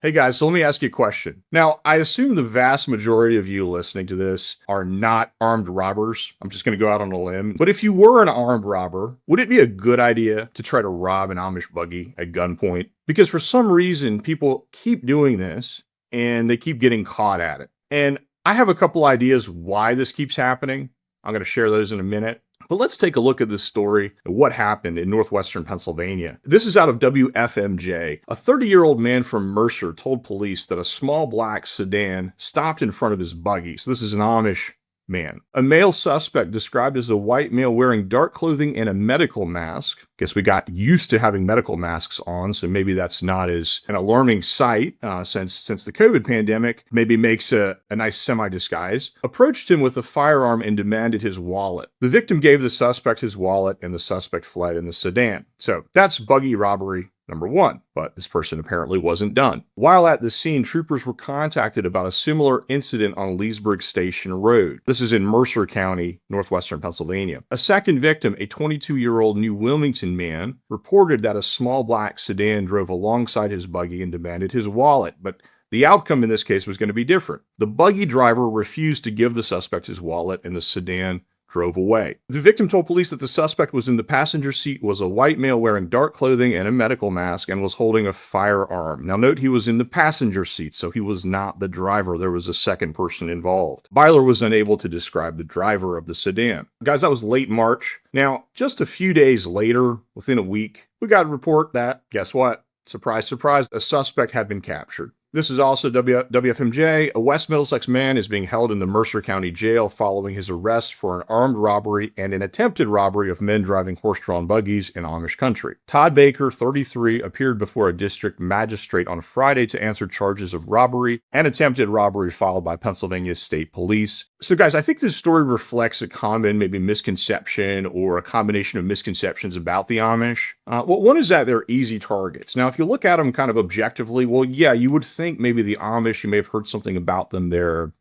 Hey guys, so let me ask you a question. Now, I assume the vast majority of you listening to this are not armed robbers. I'm just going to go out on a limb. But if you were an armed robber, would it be a good idea to try to rob an Amish buggy at gunpoint? Because for some reason, people keep doing this and they keep getting caught at it. And I have a couple ideas why this keeps happening. I'm going to share those in a minute. But let's take a look at this story and what happened in northwestern Pennsylvania. This is out of WFMJ. A 30-year-old man from Mercer told police that a small black sedan stopped in front of his buggy. So this is an Amish man. A male suspect described as a white male wearing dark clothing and a medical mask. Guess we got used to having medical masks on, so maybe that's not as an alarming sight since the COVID pandemic. Maybe makes a nice semi-disguise. Approached him with a firearm and demanded his wallet. The victim gave the suspect his wallet and the suspect fled in the sedan. So that's buggy robbery number one, but this person apparently wasn't done. While at the scene, troopers were contacted about a similar incident on Leesburg Station Road. This is in Mercer County, northwestern Pennsylvania. A second victim, a 22-year-old New Wilmington man, reported that a small black sedan drove alongside his buggy and demanded his wallet, but the outcome in this case was going to be different. The buggy driver refused to give the suspect his wallet, and the sedan drove away. The victim told police that the suspect was in the passenger seat, was a white male wearing dark clothing and a medical mask, and was holding a firearm. Now note, he was in the passenger seat, so he was not the driver. There was a second person involved. Byler was unable to describe the driver of the sedan. Guys, that was late March. Now, just a few days later, within a week, we got a report that, guess what? Surprise, surprise, a suspect had been captured. This is also WFMJ. A West Middlesex man is being held in the Mercer County Jail following his arrest for an armed robbery and an attempted robbery of men driving horse-drawn buggies in Amish country. Todd Baker, 33, appeared before a district magistrate on Friday to answer charges of robbery and attempted robbery filed by Pennsylvania State Police. So guys, I think this story reflects a common maybe misconception or a combination of misconceptions about the Amish. Well, one is that they're easy targets. Now, if you look at them kind of objectively, well, yeah, you would think maybe the Amish, you may have heard something about them.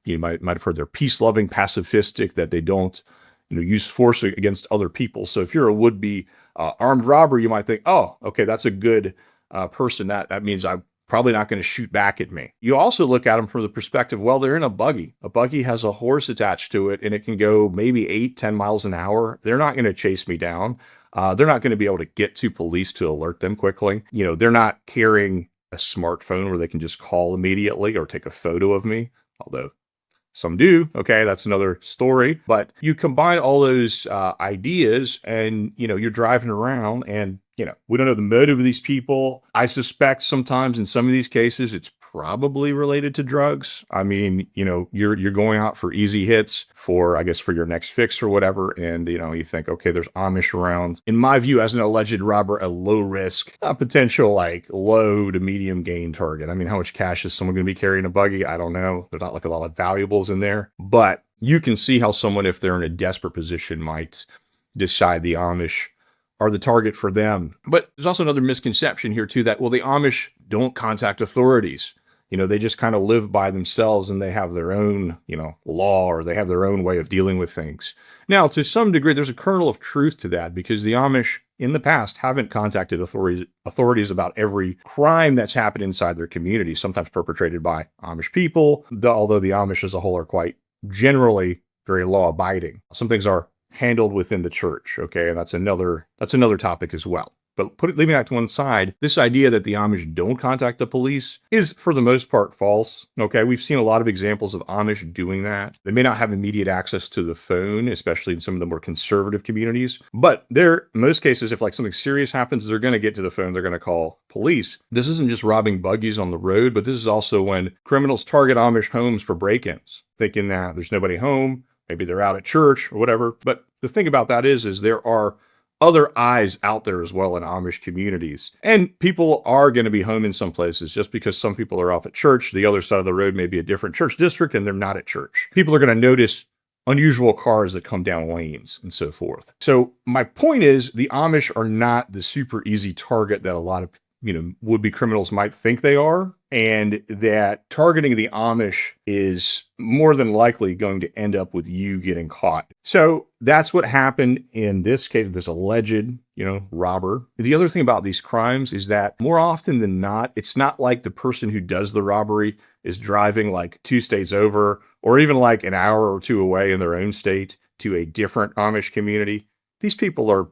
You might have heard they're peace-loving, pacifistic, that they don't, use force against other people. So if you're a would-be armed robber, you might think, oh, okay, that's a good person. That means I'm probably not going to shoot back at me. You also look at them from the perspective, well, they're in a buggy. A buggy has a horse attached to it, and it can go maybe 8-10 miles an hour. They're not going to chase me down. They're not going to be able to get to police to alert them quickly. They're not carrying a smartphone where they can just call immediately or take a photo of me, although some do. Okay, that's another story. But you combine all those ideas and, you're driving around and, we don't know the motive of these people. I suspect sometimes in some of these cases, it's probably related to drugs. I mean, you're going out for easy hits for your next fix or whatever. And, you think, okay, there's Amish around. In my view, as an alleged robber, a low risk, a potential low to medium gain target. I mean, how much cash is someone going to be carrying a buggy? I don't know. There's not a lot of valuables in there, but you can see how someone, if they're in a desperate position, might decide the Amish are the target for them. But there's also another misconception here too, that, well, the Amish don't contact authorities. They just kind of live by themselves and they have their own, law, or they have their own way of dealing with things. Now, to some degree, there's a kernel of truth to that, because the Amish in the past haven't contacted authorities about every crime that's happened inside their community, sometimes perpetrated by Amish people, although the Amish as a whole are quite generally very law-abiding. Some things are handled within the church, okay? And that's another topic as well. But leaving that to one side, this idea that the Amish don't contact the police is, for the most part, false. Okay, we've seen a lot of examples of Amish doing that. They may not have immediate access to the phone, especially in some of the more conservative communities. But in most cases, if something serious happens, they're going to get to the phone. They're going to call police. This isn't just robbing buggies on the road, but this is also when criminals target Amish homes for break-ins, thinking that there's nobody home. Maybe they're out at church or whatever. But the thing about that is there are other eyes out there as well in Amish communities. And people are going to be home in some places. Just because some people are off at church, the other side of the road may be a different church district and they're not at church. People are going to notice unusual cars that come down lanes and so forth. So my point is, the Amish are not the super easy target that a lot of would-be criminals might think they are, and that targeting the Amish is more than likely going to end up with you getting caught. So that's what happened in this case, this alleged, robber. The other thing about these crimes is that more often than not, it's not like the person who does the robbery is driving like 2 states over or even like an hour or 2 away in their own state to a different Amish community. These people are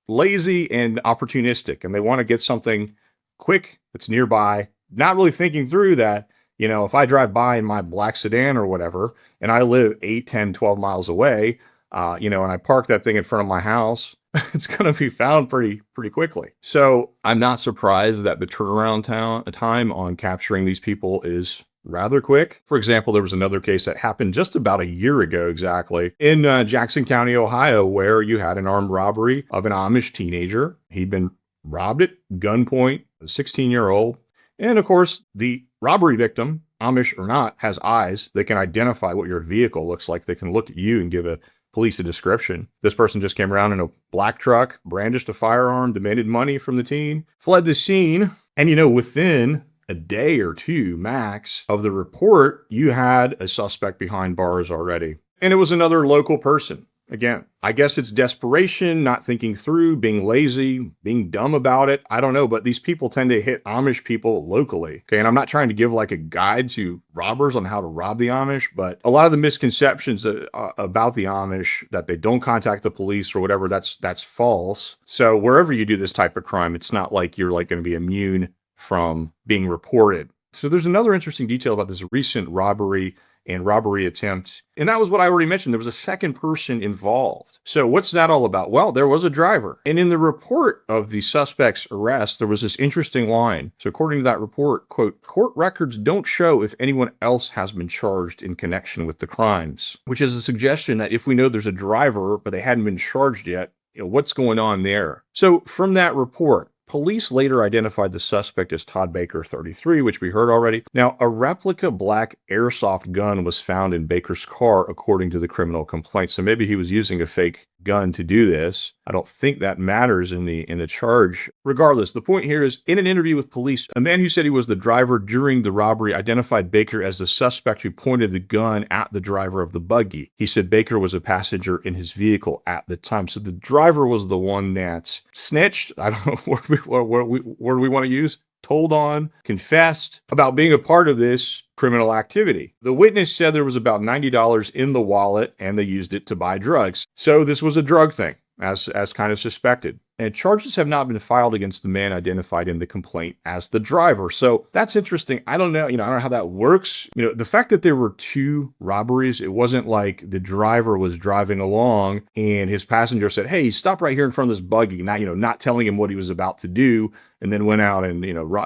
lazy and opportunistic, and they want to get something quick that's nearby, not really thinking through that, if I drive by in my black sedan or whatever, and I live 8, 10, 12 miles away, and I park that thing in front of my house, it's going to be found pretty quickly. So I'm not surprised that the turnaround time on capturing these people is rather quick. For example, there was another case that happened just about a year ago exactly in Jackson County, Ohio, where you had an armed robbery of an Amish teenager. He'd been robbed at gunpoint, a 16-year-old. And of course, the robbery victim, Amish or not, has eyes. They can identify what your vehicle looks like. They can look at you and give police a description. This person just came around in a black truck, brandished a firearm, demanded money from the teen, fled the scene. And within a day or 2 max of the report, you had a suspect behind bars already. And it was another local person. Again, I guess it's desperation, not thinking through, being lazy, being dumb about it. I don't know, but these people tend to hit Amish people locally. Okay, and I'm not trying to give like a guide to robbers on how to rob the Amish, but a lot of the misconceptions about the Amish, that they don't contact the police or whatever, that's false. So wherever you do this type of crime, it's not like you're like going to be immune from being reported. So there's another interesting detail about this recent robbery and robbery attempt. And that was what I already mentioned. There was a second person involved. So what's that all about? Well, there was a driver. And in the report of the suspect's arrest, there was this interesting line. So according to that report, quote, "Court records don't show if anyone else has been charged in connection with the crimes," which is a suggestion that if we know there's a driver, but they hadn't been charged yet, what's going on there? So from that report, police later identified the suspect as Todd Baker, 33, which we heard already. Now, a replica black airsoft gun was found in Baker's car, according to the criminal complaint. So maybe he was using a fake gun to do this. I don't think that matters in the charge. Regardless, the point here is, in an interview with police, a man who said he was the driver during the robbery identified Baker as the suspect who pointed the gun at the driver of the buggy. He said Baker was a passenger in his vehicle at the time. So the driver was the one that snitched. I don't know what word we want to use. Told on, confessed about being a part of this criminal activity. The witness said there was about $90 in the wallet and they used it to buy drugs. So this was a drug thing, as kind of suspected. And charges have not been filed against the man identified in the complaint as the driver. So that's interesting. I don't know, I don't know how that works. The fact that there were 2 robberies, it wasn't like the driver was driving along and his passenger said, "Hey, stop right here in front of this buggy," not telling him what he was about to do, and then went out and,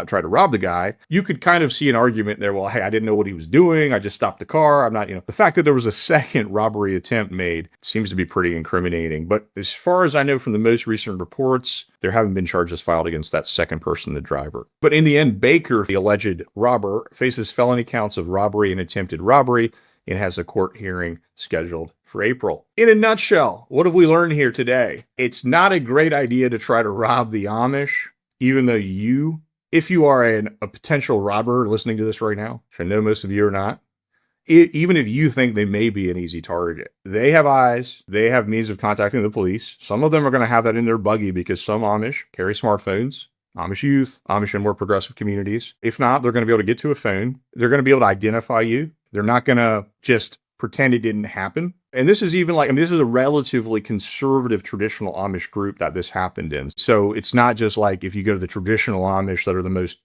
try to rob the guy. You could kind of see an argument there. Well, hey, I didn't know what he was doing. I just stopped the car. I'm not, the fact that there was a second robbery attempt made seems to be pretty incriminating. But as far as I know from the most recent reports, there haven't been charges filed against that second person, the driver. But in the end, Baker, the alleged robber, faces felony counts of robbery and attempted robbery and has a court hearing scheduled for April. In a nutshell, what have we learned here today? It's not a great idea to try to rob the Amish, even though if you are a potential robber listening to this right now, which I know most of you are not, even if you think they may be an easy target, they have eyes, they have means of contacting the police. Some of them are going to have that in their buggy because some Amish carry smartphones, Amish youth, Amish and more progressive communities. If not, they're going to be able to get to a phone. They're going to be able to identify you. They're not going to just pretend it didn't happen. And this is even this is a relatively conservative traditional Amish group that this happened in. So it's not just like if you go to the traditional Amish that are the most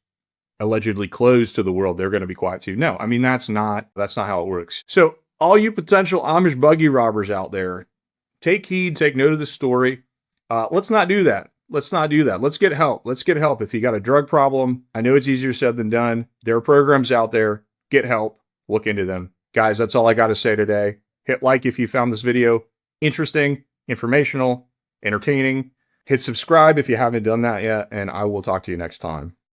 allegedly closed to the world, they're going to be quiet too. No, that's not how it works. So all you potential Amish buggy robbers out there, take heed, take note of the story. Let's not do that. Let's not do that. Let's get help. Let's get help. If you got a drug problem, I know it's easier said than done. There are programs out there. Get help. Look into them. Guys, that's all I got to say today. Hit like if you found this video interesting, informational, entertaining. Hit subscribe if you haven't done that yet, and I will talk to you next time.